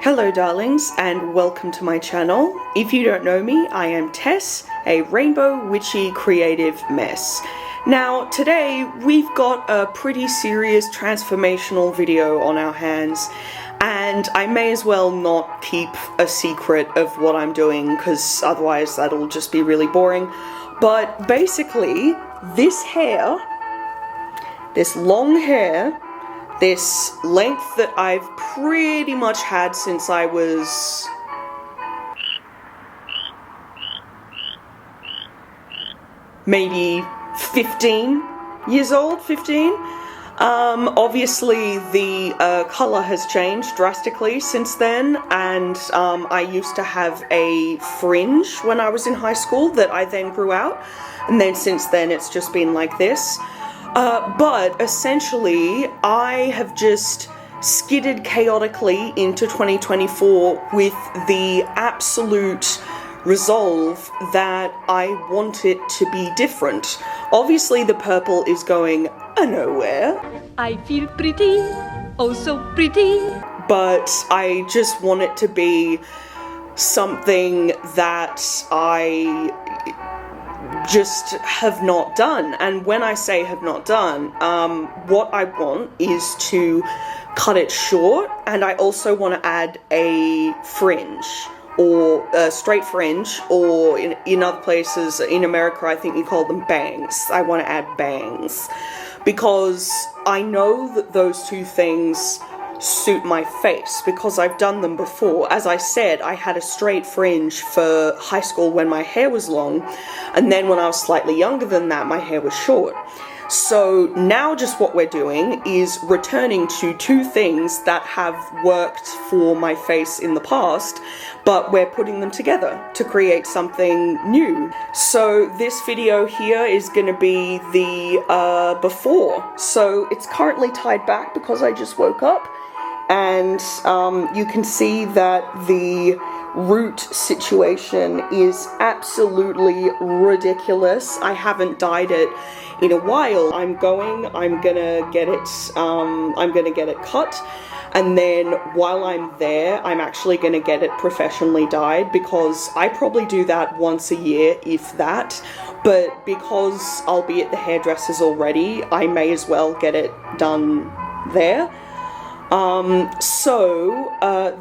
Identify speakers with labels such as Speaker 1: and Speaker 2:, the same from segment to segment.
Speaker 1: Hello darlings, and welcome to my channel. If you don't know me, I am Tess, a rainbow witchy creative mess. Now today we've got a pretty serious transformational video on our hands, and I may as well not keep a secret of what I'm doing because otherwise that'll just be really boring. But basically this hair, this long hair, this length that I've pretty much had since I was maybe 15 years old, 15. Obviously the color has changed drastically since then, and I used to have a fringe when I was in high school that I then grew out, and then since then it's just been like this. But essentially, I have just skidded chaotically into 2024 with the absolute resolve that I want it to be different. Obviously, the purple is going nowhere.
Speaker 2: I feel pretty, oh so pretty.
Speaker 1: But I just want it to be something that I just have not done. And when I say have not done, what I want is to cut it short, and I also want to add a fringe, or a straight fringe, or in other places, in America I think you call them bangs. I want to add bangs because I know that those two things suit my face because I've done them before. As I said, I had a straight fringe for high school when my hair was long, and then when I was slightly younger than that, my hair was short. So now just what we're doing is returning to two things that have worked for my face in the past, but we're putting them together to create something new. So this video here is going to be the before. So it's currently tied back because I just woke up. And you can see that the root situation is absolutely ridiculous. I haven't dyed it in a while. I'm gonna get it cut, and then while I'm there, I'm actually gonna get it professionally dyed because I probably do that once a year, if that. But because I'll be at the hairdresser's already, I may as well get it done there.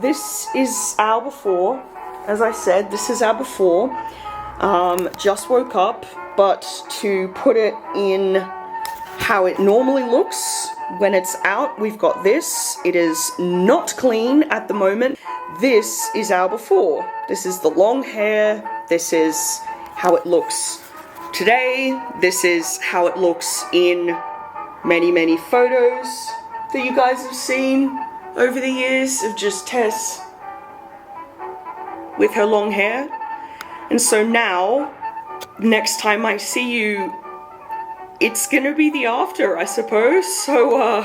Speaker 1: This is our before. As I said, this is our before. Just woke up, but to put it in how it normally looks when it's out, we've got this. It is not clean at the moment. This is our before. This is the long hair. This is how it looks today. This is how it looks in many, many photos that you guys have seen over the years of just Tess with her long hair. And so now, next time I see you, it's gonna be the after, I suppose. So,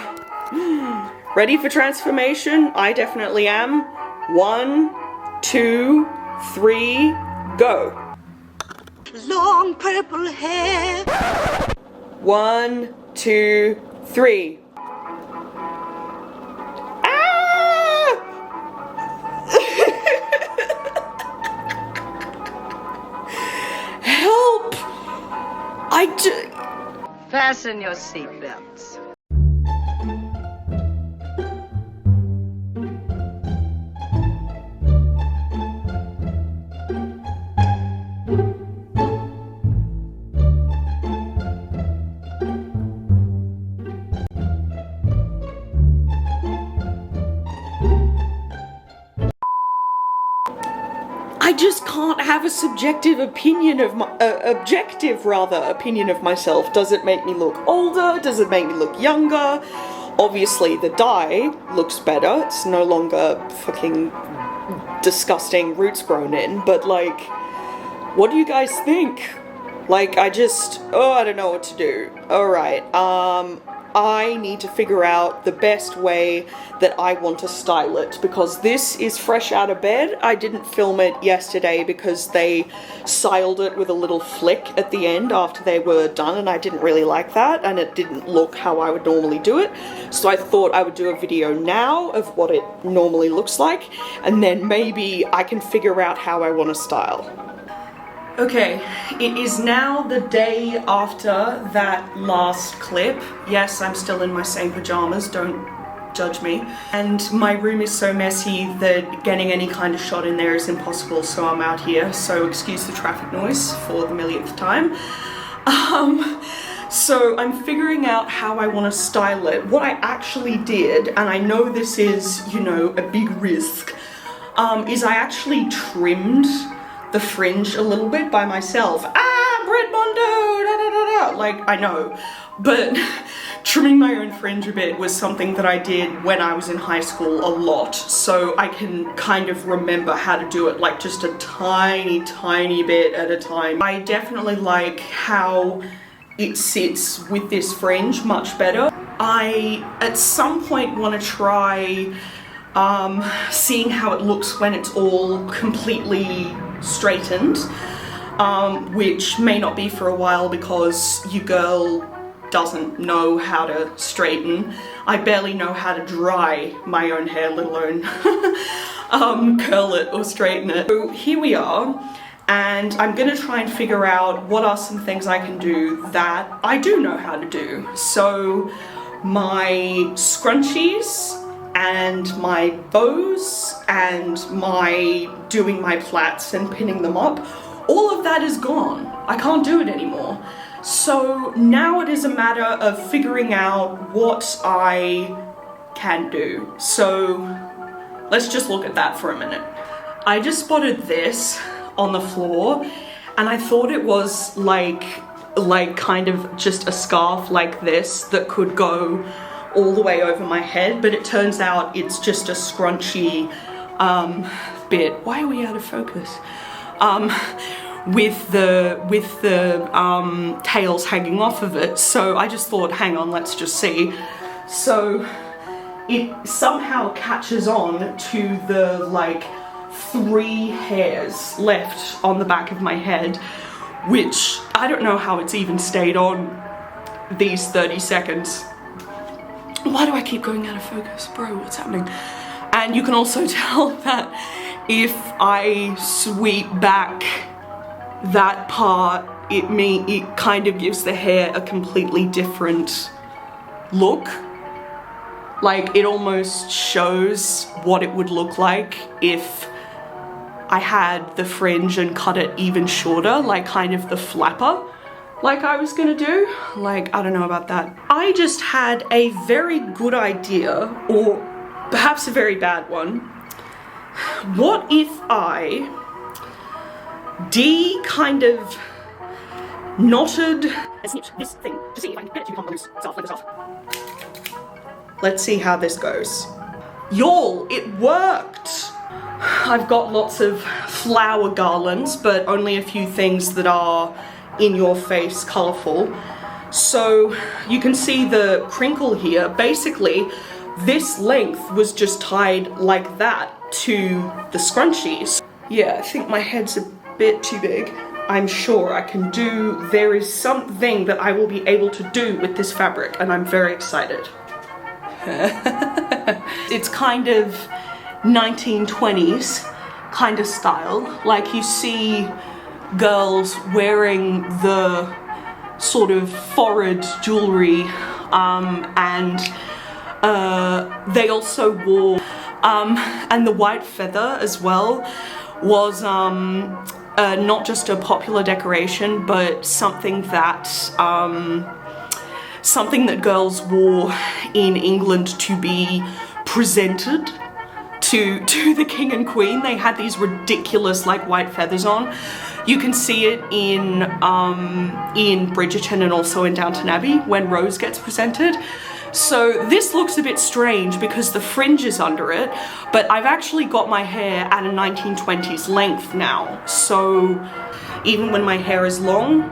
Speaker 1: ready for transformation? I definitely am. 1, 2, 3, go.
Speaker 2: Long purple hair.
Speaker 1: 1, 2, 3.
Speaker 2: Fasten your seatbelts.
Speaker 1: I just can't have a subjective opinion of my, opinion of myself. Does it make me look older? Does it make me look younger? Obviously the dye looks better. It's no longer fucking disgusting roots grown in, but like, what do you guys think? Like, I don't know what to do. Alright, I need to figure out the best way that I want to style it, because this is fresh out of bed. I didn't film it yesterday because they styled it with a little flick at the end after they were done, and I didn't really like that, and it didn't look how I would normally do it. So I thought I would do a video now of what it normally looks like, and then maybe I can figure out how I want to style. Okay, it is now the day after that last clip. Yes, I'm still in my same pajamas, don't judge me. And my room is so messy that getting any kind of shot in there is impossible, so I'm out here. So excuse the traffic noise for the millionth time. So I'm figuring out how I want to style it. What I actually did, and I know this is, you know, a big risk, is I actually trimmed the fringe a little bit by myself. Bread Mondo, da da da da. Like, I know, but trimming my own fringe a bit was something that I did when I was in high school a lot, so I can kind of remember how to do it, like just a tiny bit at a time. I definitely like how it sits with this fringe much better. I, at some point, want to try seeing how it looks when it's all completely straightened, which may not be for a while because your girl doesn't know how to straighten. I barely know how to dry my own hair, let alone curl it or straighten it. So here we are, and I'm gonna try and figure out what are some things I can do that I do know how to do. So my scrunchies and my bows and my doing my plaits and pinning them up, all of that is gone. I can't do it anymore. So now it is a matter of figuring out what I can do. So let's just look at that for a minute. I just spotted this on the floor, and I thought it was like kind of just a scarf like this that could go all the way over my head, but it turns out it's just a scrunchy bit. Why are we out of focus? With the tails hanging off of it. So I just thought, hang on, let's just see. So it somehow catches on to the like 3 hairs left on the back of my head, which I don't know how it's even stayed on these 30 seconds. Why do I keep going out of focus? Bro, what's happening? And you can also tell that if I sweep back that part, it kind of gives the hair a completely different look. Like, it almost shows what it would look like if I had the fringe and cut it even shorter, like kind of the flapper, like I was gonna do. Like, I don't know about that. I just had a very good idea, or perhaps a very bad one. What if I kind of knotted and snipped this thing to see if I can get it to become loose. Let this off. Let's see how this goes. Y'all, it worked! I've got lots of flower garlands, but only a few things that are in your face colourful. So you can see the crinkle here. Basically, this length was just tied like that to the scrunchies. Yeah, I think my head's a bit too big. I'm sure I can do, there is something that I will be able to do with this fabric, and I'm very excited. It's kind of 1920s kind of style. Like, you see girls wearing the sort of forehead jewelry, and they also wore, and the white feather as well was not just a popular decoration, but something that girls wore in England to be presented to the king and queen. They had these ridiculous like white feathers on. You can see it in Bridgerton and also in Downton Abbey when Rose gets presented. So this looks a bit strange because the fringe is under it, but I've actually got my hair at a 1920s length now. So even when my hair is long.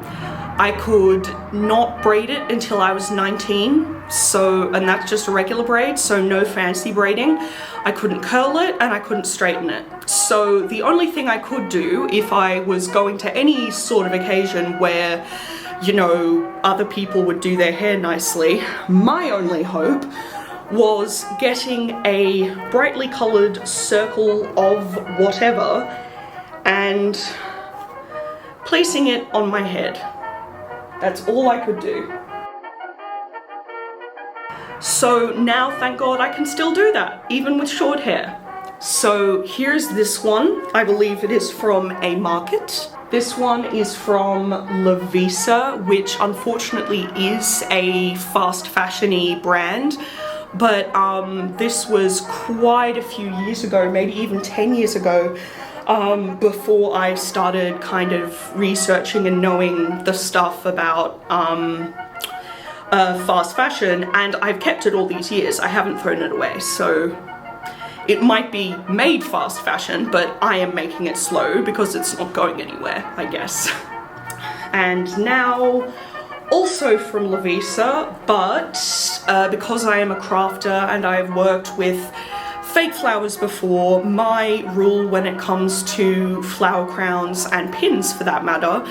Speaker 1: I could not braid it until I was 19, and that's just a regular braid, so no fancy braiding. I couldn't curl it and I couldn't straighten it. So the only thing I could do if I was going to any sort of occasion where, you know, other people would do their hair nicely, my only hope was getting a brightly coloured circle of whatever and placing it on my head. That's all I could do. So now, thank God, I can still do that, even with short hair. So here's this one. I believe it is from a market. This one is from Louise, which unfortunately is a fast fashion-y brand. But this was quite a few years ago, maybe even 10 years ago, before I started kind of researching and knowing the stuff about fast fashion, and I've kept it all these years. I haven't thrown it away, so it might be made fast fashion, but I am making it slow because it's not going anywhere, I guess. And now, also from Louise, but because I am a crafter and I've worked with fake flowers before, my rule when it comes to flower crowns and pins for that matter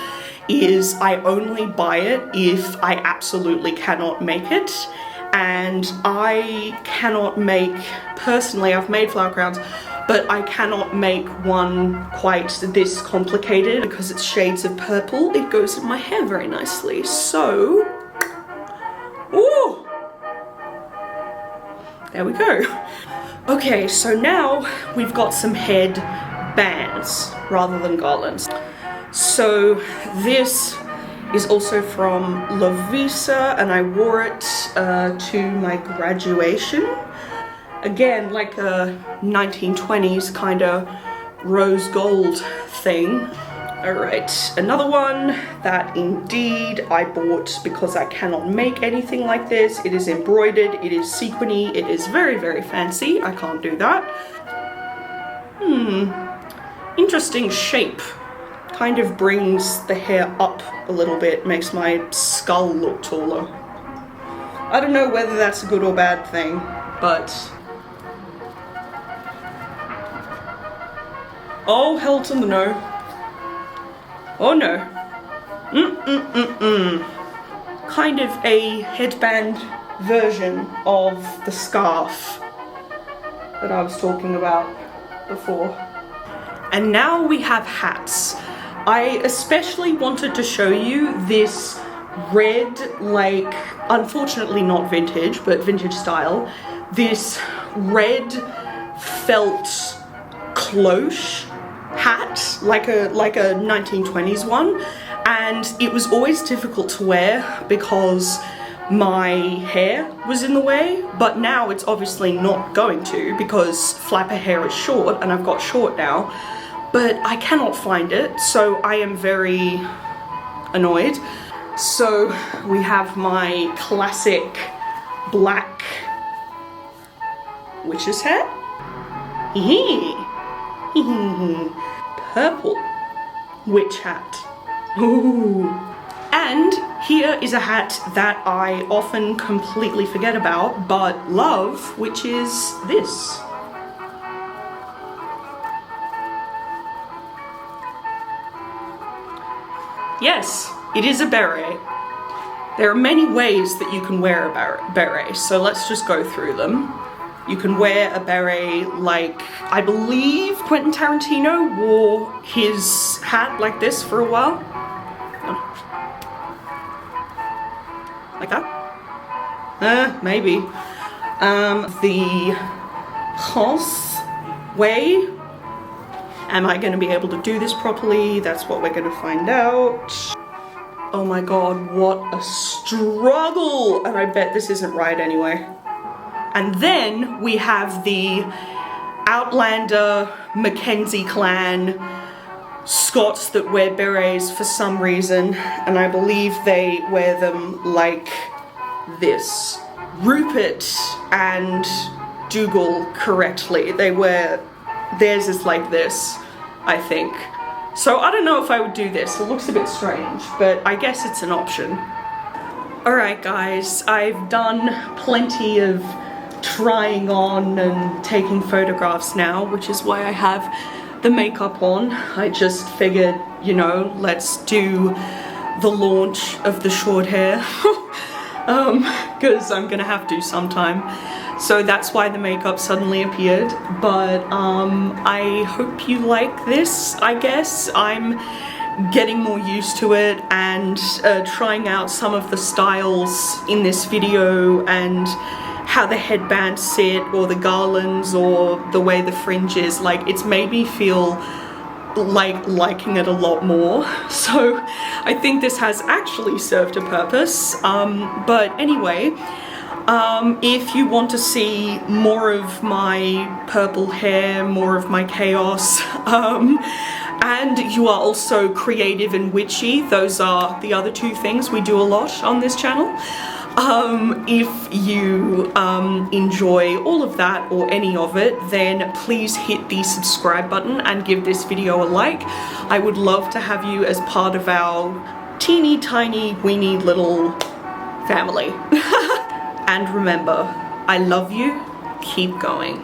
Speaker 1: is I only buy it if I absolutely cannot make it. And I cannot make, personally I've made flower crowns, but I cannot make one quite this complicated because it's shades of purple. It goes in my hair very nicely, so, ooh, there we go. Okay, so now we've got some head bands rather than garlands. So this is also from Louise, and I wore it to my graduation. Again, like a 1920s kind of rose gold thing. Alright, another one that indeed I bought because I cannot make anything like this. It is embroidered, it is sequiny, it is very, very fancy. I can't do that. Interesting shape. Kind of brings the hair up a little bit, makes my skull look taller. I don't know whether that's a good or bad thing, but... oh, hell to the no. Oh no. Kind of a headband version of the scarf that I was talking about before. And now we have hats. I especially wanted to show you this red, like, unfortunately not vintage, but vintage style, this red felt cloche hat, like a 1920s one, and it was always difficult to wear because my hair was in the way, but now it's obviously not going to because flapper hair is short and I've got short now, but I cannot find it, so I am very annoyed. So we have my classic black witch's hat. Purple witch hat. Ooh. And here is a hat that I often completely forget about but love, which is this. Yes, it is a beret. There are many ways that you can wear a beret, so let's just go through them. You can wear a beret like, I believe Quentin Tarantino wore his hat like this for a while. Like that? Maybe. The Hans way. Am I going to be able to do this properly? That's what we're going to find out. Oh my god, what a struggle! And I bet this isn't right anyway. And then we have the Outlander Mackenzie clan Scots that wear berets for some reason, and I believe they wear them like this. Rupert and Dougal correctly, they wear, theirs is like this, I think. So I don't know if I would do this. It looks a bit strange, but I guess it's an option. Alright guys, I've done plenty of trying on and taking photographs now, which is why I have the makeup on. I just figured, you know, let's do the launch of the short hair because I'm gonna have to sometime. So that's why the makeup suddenly appeared. But I hope you like this, I guess. I'm getting more used to it and trying out some of the styles in this video and how the headbands sit or the garlands or the way the fringe is. Like, it's made me feel like liking it a lot more. So I think this has actually served a purpose. But anyway, if you want to see more of my purple hair, more of my chaos, and you are also creative and witchy, those are the other two things we do a lot on this channel. If you enjoy all of that or any of it, then please hit the subscribe button and give this video a like. I would love to have you as part of our teeny tiny weeny little family. And remember, I love you, keep going.